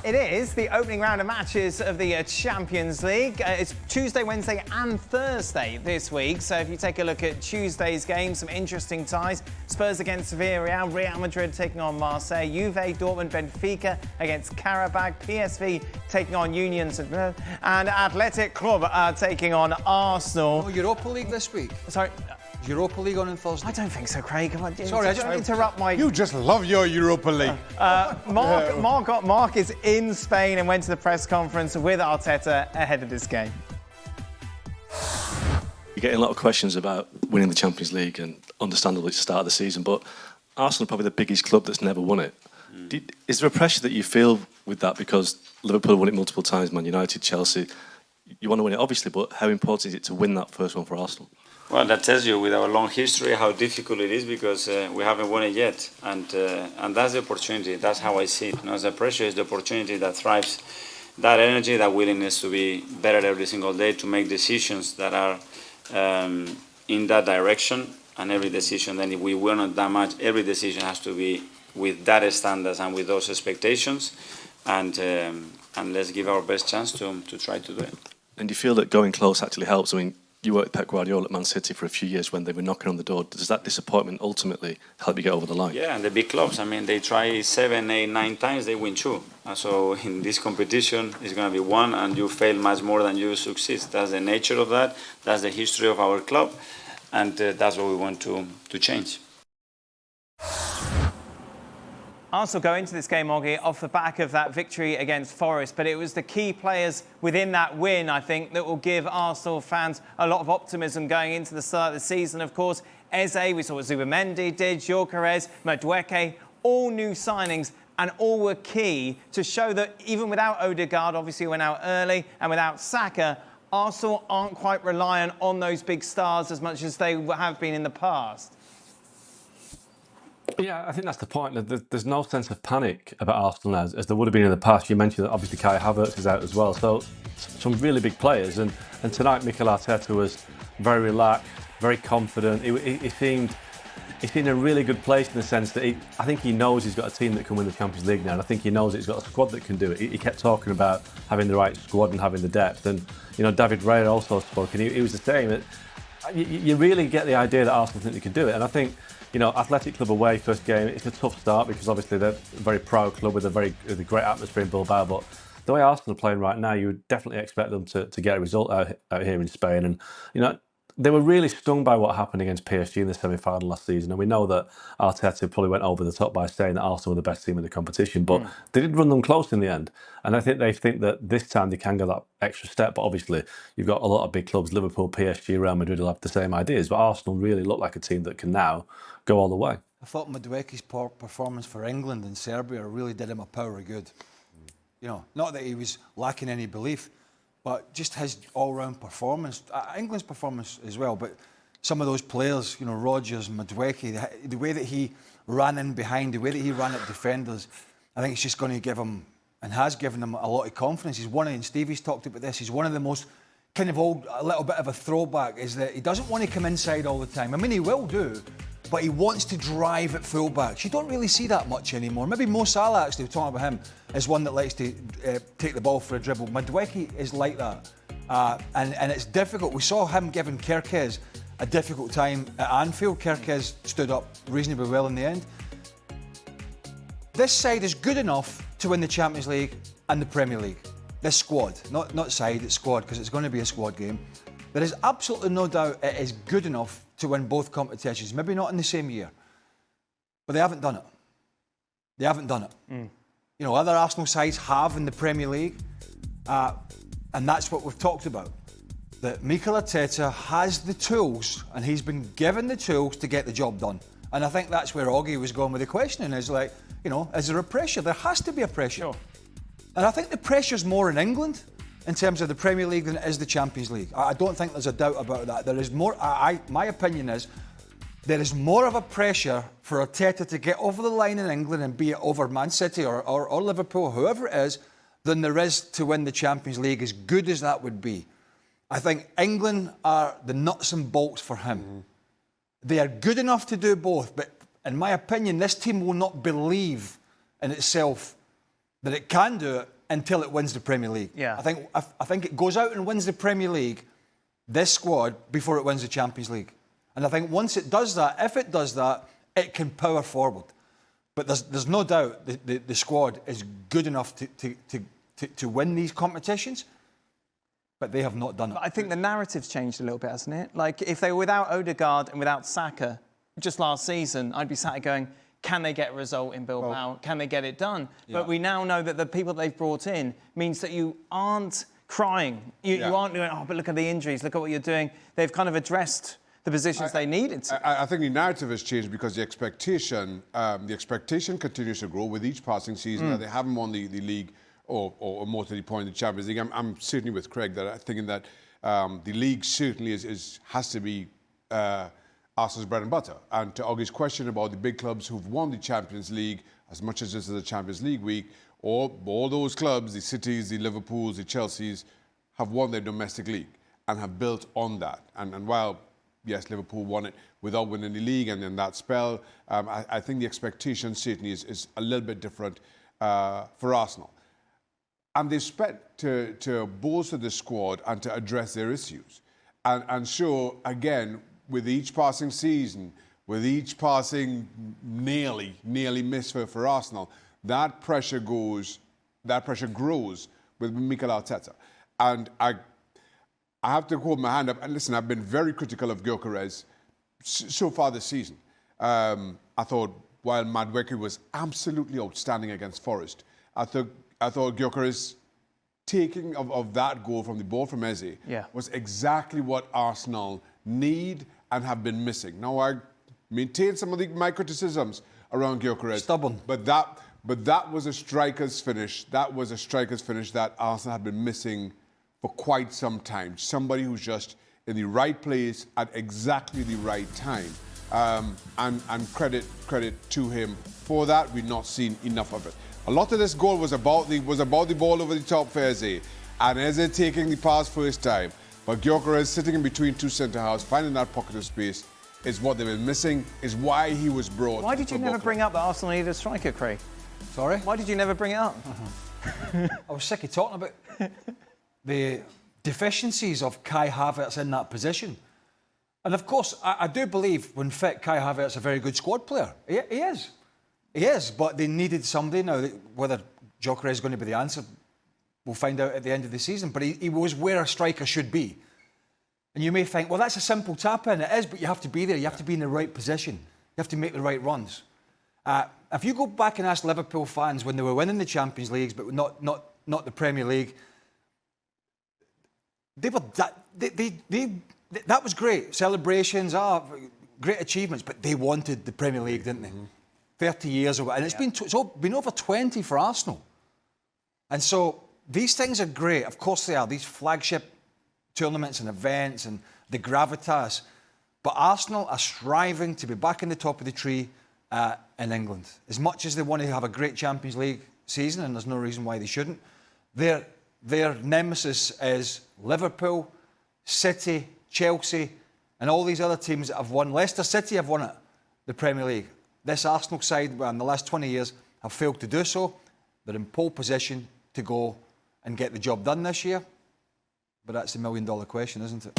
It is the opening round of matches of the Champions League. It's Tuesday, Wednesday and Thursday this week. So if you take a look at Tuesday's game, some interesting ties. Spurs against Villarreal, Real Madrid taking on Marseille, Juve, Dortmund, Benfica against Karabakh, PSV taking on Union Saint-Germain, and Athletic Club taking on Arsenal. Oh, Europa League this week? Sorry. Europa League on Thursday? I don't think so, Craig. Sorry, I don't interrupt my... You just love your Europa League. Mark is in Spain and went to the press conference with Arteta ahead of this game. You're getting a lot of questions about winning the Champions League, and understandably it's the start of the season, but Arsenal are probably the biggest club that's never won it. Is there a pressure that you feel with that, because Liverpool won it multiple times, Man United, Chelsea? You want to win it, obviously, but how important is it to win that first one for Arsenal? Well, that tells you, with our long history, how difficult it is, because we haven't won it yet, and that's the opportunity. That's how I see it. You know, the pressure is the opportunity that thrives, that energy, that willingness to be better every single day, to make decisions that are in that direction, and every decision. Then, if we win not that much, every decision has to be with that standards and with those expectations, and let's give our best chance to try to do it. And do you feel that going close actually helps? I mean, you worked with Pep Guardiola at Man City for a few years when they were knocking on the door. Does that disappointment ultimately help you get over the line? Yeah, and the big clubs, I mean, they try 7, 8, 9 times, they win 2. So in this competition, it's going to be 1, and you fail much more than you succeed. That's the nature of that. That's the history of our club, and that's what we want to change. Arsenal go into this game, Oggy, off the back of that victory against Forest, but it was the key players within that win, I think, that will give Arsenal fans a lot of optimism going into the start of the season. Of course, Eze, we saw what Zubimendi did, Gyökeres, Madueke, all new signings, and all were key to show that even without Odegaard, obviously went out early, and without Shaka, Arsenal aren't quite reliant on those big stars as much as they have been in the past. Yeah, I think that's the point. There's no sense of panic about Arsenal as there would have been in the past. You mentioned that obviously Kai Havertz is out as well, so some really big players. And tonight, Mikel Arteta was very relaxed, very confident. He seemed in a really good place in the sense that I think he knows he's got a team that can win the Champions League now, and I think he knows he's got a squad that can do it. He kept talking about having the right squad and having the depth. And David Raya also spoke, and he was the same. You really get the idea that Arsenal think they can do it, and I think. Athletic Club away, first game, it's a tough start because obviously they're a very proud club with a great atmosphere in Bilbao. But the way Arsenal are playing right now, you would definitely expect them to get a result out here in Spain. And, they were really stung by what happened against PSG in the semi-final last season. And we know that Arteta probably went over the top by saying that Arsenal were the best team in the competition. But they did run them close in the end. And I think they think that this time they can go that extra step. But obviously, you've got a lot of big clubs. Liverpool, PSG, Real Madrid will have the same ideas. But Arsenal really look like a team that can now go all the way. I thought Madueke's performance for England and Serbia really did him a power of good. Not that he was lacking any belief, but just his all-round performance, England's performance as well, but some of those players, Rodgers, Madueke, the way that he ran in behind, the way that he ran at defenders, I think it's just going to give him, and has given him, a lot of confidence. And Stevie's talked about this, he's one of the most kind of old, a little bit of a throwback, is that he doesn't want to come inside all the time. I mean, he will do, but he wants to drive at fullbacks. You don't really see that much anymore. Maybe Mo Salah, actually, we're talking about him, is one that likes to take the ball for a dribble. Madueke is like that. And it's difficult. We saw him giving Kerkez a difficult time at Anfield. Kerkez stood up reasonably well in the end. This side is good enough to win the Champions League and the Premier League. This squad, not side, it's squad, because it's going to be a squad game. There is absolutely no doubt it is good enough to win both competitions. Maybe not in the same year, but they haven't done it. They haven't done it. Other Arsenal sides have in the Premier League, and that's what we've talked about. That Mikel Arteta has the tools, and he's been given the tools to get the job done. And I think that's where Oggy was going with the questioning, is like, is there a pressure? There has to be a pressure. Sure. And I think the pressure's more in England in terms of the Premier League than it is the Champions League. I don't think there's a doubt about that. There is more. My opinion is there is more of a pressure for Arteta to get over the line in England, and be it over Man City or Liverpool, whoever it is, than there is to win the Champions League, as good as that would be. I think England are the nuts and bolts for him. They are good enough to do both, but in my opinion, this team will not believe in itself that it can do it until it wins the Premier League. Yeah. I think it goes out and wins the Premier League, this squad, before it wins the Champions League. And I think once it does that, if it does that, it can power forward. But there's no doubt the squad is good enough to win these competitions, but they have not done it. But I think the narrative's changed a little bit, hasn't it? Like, if they were without Odegaard and without Shaka just last season, I'd be sat here going, can they get a result in Bilbao? Can they get it done? Yeah. But we now know that the people they've brought in means that you aren't crying. You aren't going, oh, but look at the injuries, look at what you're doing. They've kind of addressed the positions they needed to. I think the narrative has changed because the expectation continues to grow with each passing season. That they haven't won the league or more to the point, the Champions League. I'm certainly with Craig that I'm thinking that the league certainly has to be Arsenal's bread and butter. And to Oggie's question about the big clubs who've won the Champions League, as much as this is a Champions League week, all those clubs, the Cities, the Liverpools, the Chelseas, have won their domestic league and have built on that. And while, yes, Liverpool won it without winning the league and in that spell, I think the expectation certainly is a little bit different for Arsenal. And they spent to bolster the squad and to address their issues. And so, again, with each passing season, with each passing nearly miss for Arsenal, that pressure grows with Mikel Arteta. And I have to hold my hand up and listen, I've been very critical of Gyökeres so far this season. I thought while Madueke was absolutely outstanding against Forest, I thought Gyökeres taking of that goal from the ball from Eze was exactly what Arsenal need and have been missing. Now, I maintain some of my criticisms around Gyökeres. Stubborn. But that was a striker's finish. That was a striker's finish that Arsenal had been missing for quite some time. Somebody who's just in the right place at exactly the right time. And credit to him for that. We've not seen enough of it. A lot of this goal was about the ball over the top for Eze, and Eze taking the pass first time. But Gyökeres sitting in between two centre-halves, finding that pocket of space, is what they've been missing, is why he was brought. Why did you never bring up that Arsenal needed a striker, Craig? Sorry? Why did you never bring it up? I was sick of talking about the deficiencies of Kai Havertz in that position. And of course, I do believe when fit, Kai Havertz is a very good squad player. He is. He is, but they needed somebody. Now, whether Gyökeres is going to be the answer, we'll find out at the end of the season. But he was where a striker should be. And you may think, well, that's a simple tap-in. It is, but you have to be there. You have to be in the right position. You have to make the right runs. If you go back and ask Liverpool fans when they were winning the Champions Leagues, but not the Premier League, they were that was great. Celebrations, great achievements, but they wanted the Premier League, didn't they? 30 years or what, and it's been over 20 for Arsenal. And so these things are great. Of course they are, these flagship tournaments and events and the gravitas. But Arsenal are striving to be back in the top of the tree in England. As much as they want to have a great Champions League season, and there's no reason why they shouldn't, their nemesis is Liverpool, City, Chelsea, and all these other teams that have won. Leicester City have won it, the Premier League. This Arsenal side, in the last 20 years, have failed to do so. They're in pole position to go and get the job done this year. But that's the million-dollar question, isn't it?